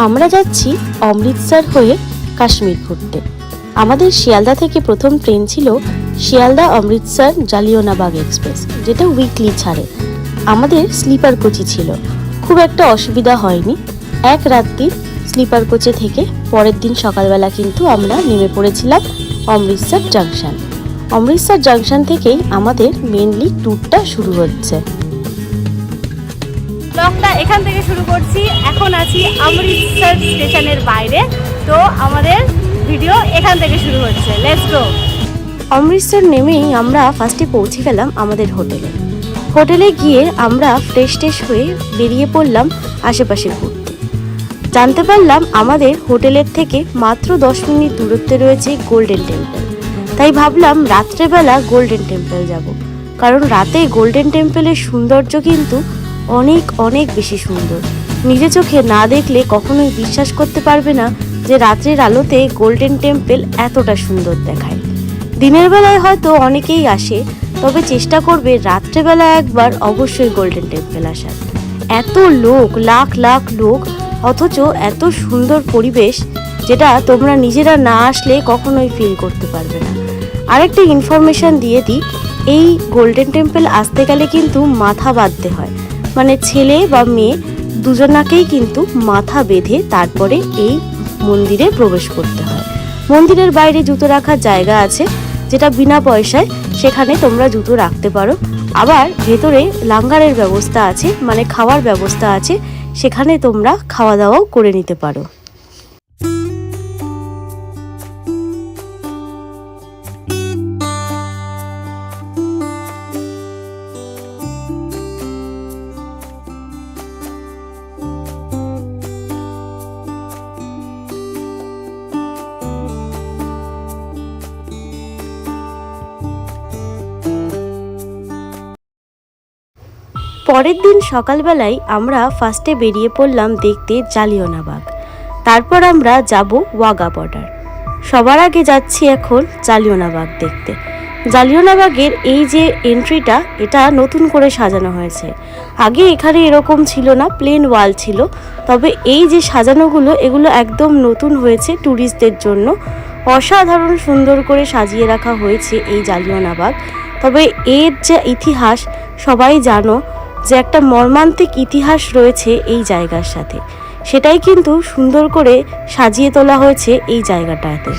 আমরা যাচ্ছি অমৃতসর হয়ে কাশ্মীর ঘুরতে। আমাদের শিয়ালদা থেকে প্রথম ট্রেন ছিল শিয়ালদা অমৃতসর জালিয়ানওয়ালাবাগ এক্সপ্রেস, যেটা উইকলি ছাড়ে। আমাদের স্লিপার কোচই ছিল, খুব একটা অসুবিধা হয়নি। এক রাত্রি স্লিপার কোচে থেকে পরের দিন সকালবেলা কিন্তু আমরা নেমে পড়েছিলাম অমৃতসর জাংশন। অমৃতসর জাংশন থেকেই আমাদের মেনলি ট্যুরটা শুরু হচ্ছে। ব্লগটা এখান থেকে শুরু করছি। এখন আছি অমৃতসর স্টেশনের বাইরে, তো আমাদের ভিডিও এখান থেকে শুরু হচ্ছে। Let's go. অমৃতসর নেমেই আমরা ফার্স্টে পৌঁছে গেলাম আমাদের হোটেলে গিয়ে আমরা ফ্রেশ হয়ে বেরিয়ে পড়লাম আশেপাশে ঘুরতে। জানতে পারলাম আমাদের হোটেলের থেকে মাত্র 10 মিনিট দূরত্বে রয়েছে গোল্ডেন টেম্পল। তাই ভাবলাম রাত্রেবেলা গোল্ডেন টেম্পল যাব, কারণ রাতে গোল্ডেন টেম্পলের সৌন্দর্য কিন্তু অনেক বেশি সুন্দর। নিজে চোখে না দেখলে কখনোই বিশ্বাস করতে পারবে না যে রাত্রির আলোতে গোল্ডেন টেম্পল এতটা সুন্দর দেখায়। দিনের বেলায় হয়তো অনেকেই আসে, তবে চেষ্টা করবে রাত্রেবেলা একবার অবশ্যই গোল্ডেন টেম্পল আসার। এত লোক, লাখ লোক, অথচ এত সুন্দর পরিবেশ, যেটা তোমরা নিজেরা না আসলে কখনোই ফিল করতে পারবে না। আরেকটা ইনফরমেশন দিয়ে দিই, এই গোল্ডেন টেম্পল আসতে গেলে কিন্তু মাথা বাঁধতে হয়, মানে ছেলে বা মেয়ে দুজনাকেই কিন্তু মাথা বেঁধে তারপরে এই মন্দিরে প্রবেশ করতে হয়। মন্দিরের বাইরে জুতো রাখার জায়গা আছে, যেটা বিনা পয়সায়, সেখানে তোমরা জুতো রাখতে পারো। আবার ভেতরে লাঙ্গারের ব্যবস্থা আছে, মানে খাওয়ার ব্যবস্থা আছে, সেখানে তোমরা খাওয়া দাওয়াও করে নিতে পারো। পরের দিন সকালবেলায় আমরা ফার্স্টে বেরিয়ে পড়লাম দেখতে জালিয়ানওয়ালাবাগ, তারপর আমরা যাব ওয়াঘা বর্ডার। সবার আগে যাচ্ছি এখন জালিয়ানওয়ালাবাগ দেখতে। জালিয়ানওয়ালাবাগের এই যে এন্ট্রিটা, এটা নতুন করে সাজানো হয়েছে। আগে এখানে এরকম ছিল না, প্লেন ওয়াল ছিল। তবে এই যে সাজানোগুলো, এগুলো একদম নতুন হয়েছে ট্যুরিস্টদের জন্য। অসাধারণ সুন্দর করে সাজিয়ে রাখা হয়েছে এই জালিয়ানওয়ালাবাগ। তবে এর যে ইতিহাস সবাই জানো, যে একটা মর্মান্তিক ইতিহাস রয়েছে এই জায়গার সাথে, সেটাই কিন্তু সুন্দর করে সাজিয়ে তোলা হয়েছে এই জায়গাটাতে।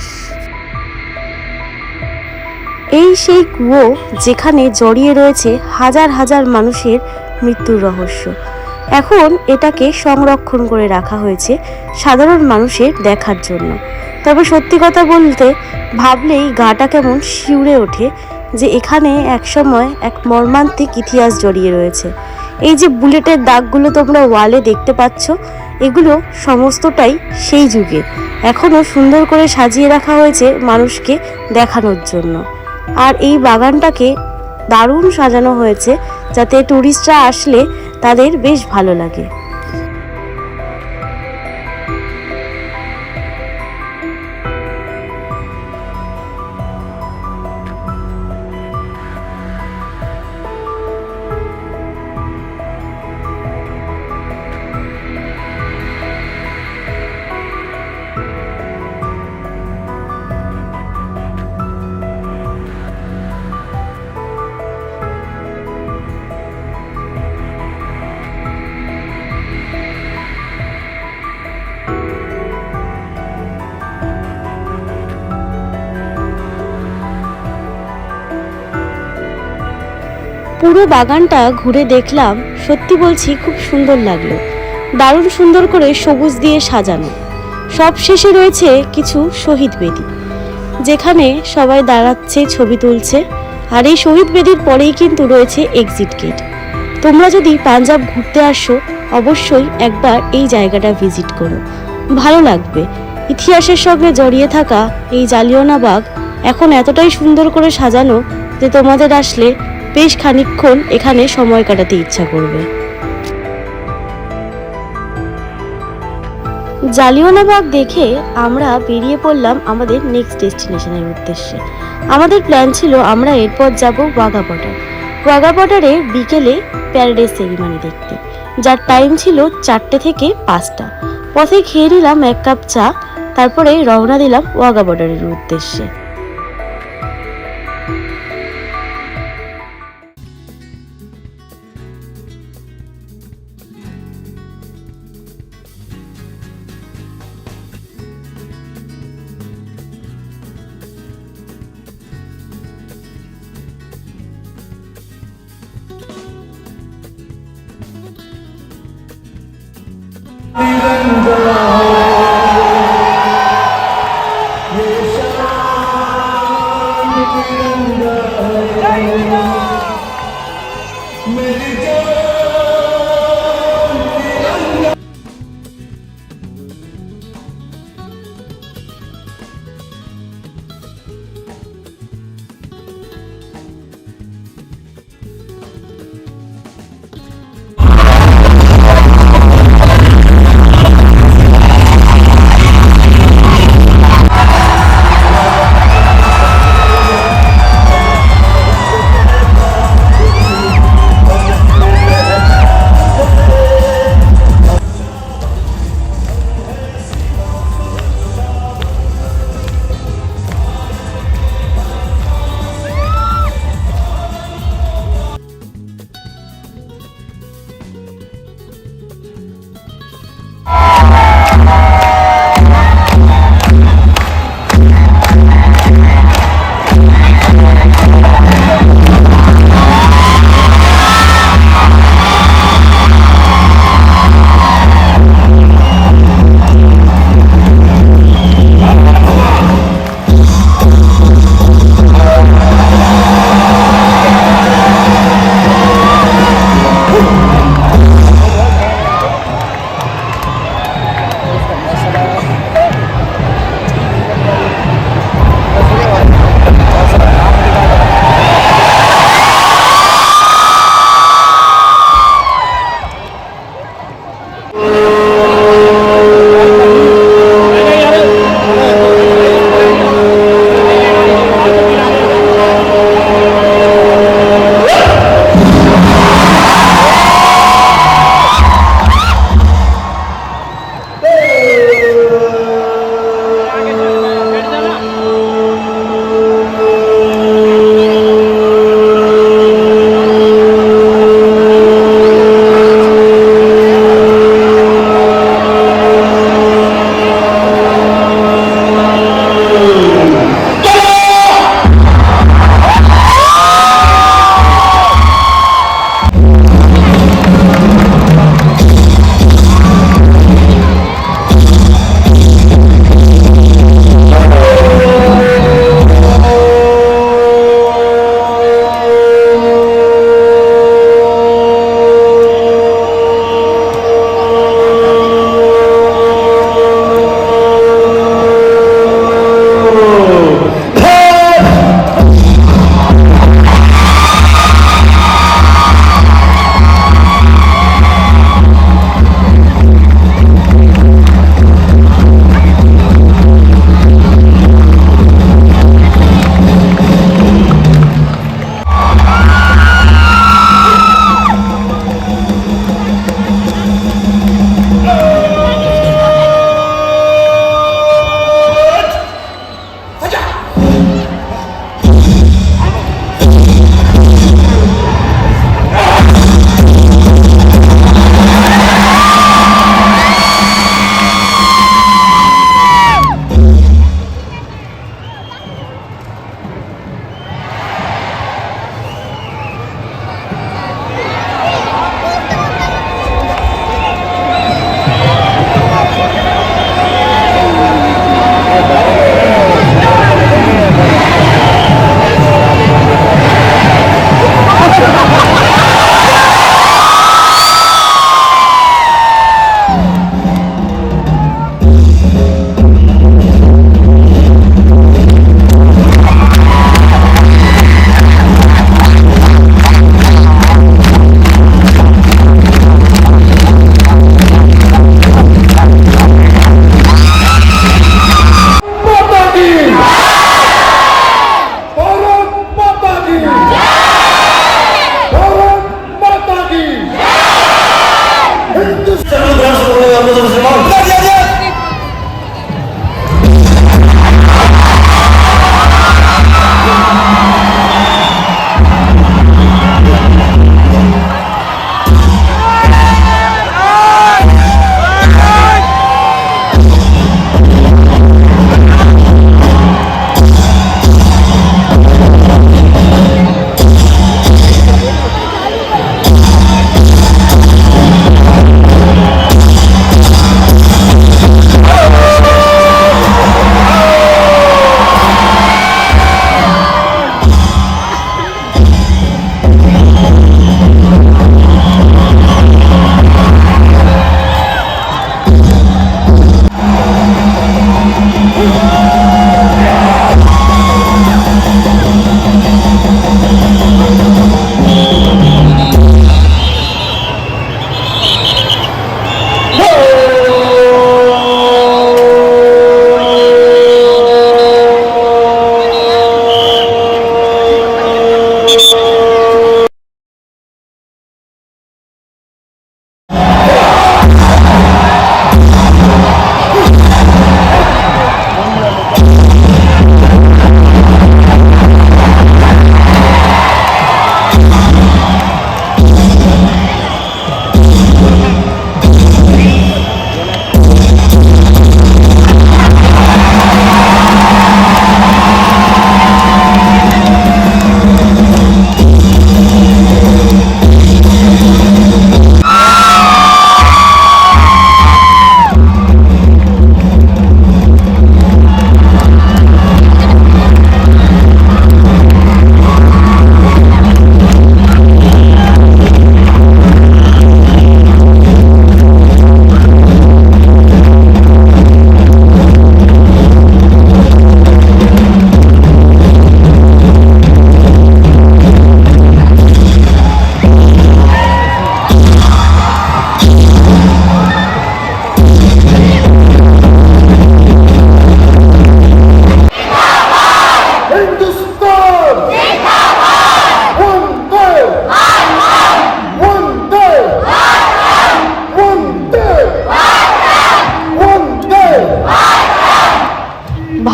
এই সেই কুয়ো যেখানে জড়িয়ে রয়েছে হাজার মানুষের মৃত্যুর রহস্য। এখন এটাকে সংরক্ষণ করে রাখা হয়েছে সাধারণ মানুষের দেখার জন্য। তবে সত্যি কথা বলতে ভাবলেই গাটা কেমন শিউরে ওঠে, যে এখানে একসময় এক মর্মান্তিক ইতিহাস জড়িয়ে রয়েছে। এই যে বুলেটের দাগগুলো তোমরা ওয়ালে দেখতে পাচ্ছ, এগুলো সমস্তটাই সেই যুগে এখনো সুন্দর করে সাজিয়ে রাখা হয়েছে মানুষকে দেখানোর জন্য। আর এই বাগানটাকে দারুণ সাজানো হয়েছে, যাতে টুরিস্টরা আসলে তাদের বেশ ভালো লাগে। পুরো বাগানটা ঘুরে দেখলাম, সত্যি বলছি খুব সুন্দর লাগলো। দারুণ সুন্দর করে সবুজ দিয়ে সাজানো। সব শেষে রয়েছে কিছু শহীদ বেদি, যেখানে সবাই দাঁড়াচ্ছে, ছবি তুলছে। আর এই শহীদ বেদির পরেই কিন্তু রয়েছে এক্সিট গেট। তোমরা যদি পাঞ্জাব ঘুরতে আসো, অবশ্যই একবার এই জায়গাটা ভিজিট করো, ভালো লাগবে। ইতিহাসের সঙ্গে জড়িয়ে থাকা এই জালিয়ানওয়ালাবাগ এখন এতটাই সুন্দর করে সাজানো যে তোমাদের আসলে বেশ খানিকক্ষণ এখানে সময় কাটাতে ইচ্ছা করবে। জালিয়ানওয়ালাবাগ দেখে আমরা বেরিয়ে পড়লাম আমাদের নেক্সট ডেস্টিনেশনের উদ্দেশ্যে। আমাদের প্ল্যান ছিল আমরা এরপর যাব ওয়াঘা বর্ডারে বিকেলে প্যারেড সেরিমনি দেখতে, যার টাইম ছিল 4টে থেকে 5টা। পথে খেয়ে নিলাম 1 কাপ চা, তারপরে রওনা দিলাম ওয়াঘা বর্ডারের উদ্দেশ্যে।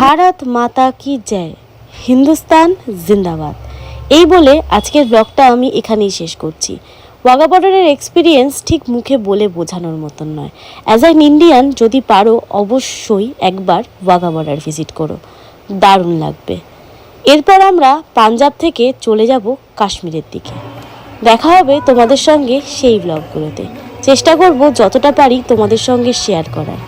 ভারত মাতা কি জয়, হিন্দুস্তান জিন্দাবাদ। এই বলে আজকের ব্লগটা আমি এখানেই শেষ করছি। ওয়াঘা বর্ডারের এক্সপিরিয়েন্স ঠিক মুখে বলে বোঝানোর মতন নয়। অ্যাজ অ্যান ইন্ডিয়ান যদি পারো অবশ্যই একবার ওয়াঘা বর্ডার ভিজিট করো, দারুণ লাগবে। এরপর আমরা পাঞ্জাব থেকে চলে যাব কাশ্মীরের দিকে। দেখা হবে তোমাদের সঙ্গে সেই ব্লগগুলোতে। চেষ্টা করব যতটা পারি তোমাদের সঙ্গে শেয়ার করার।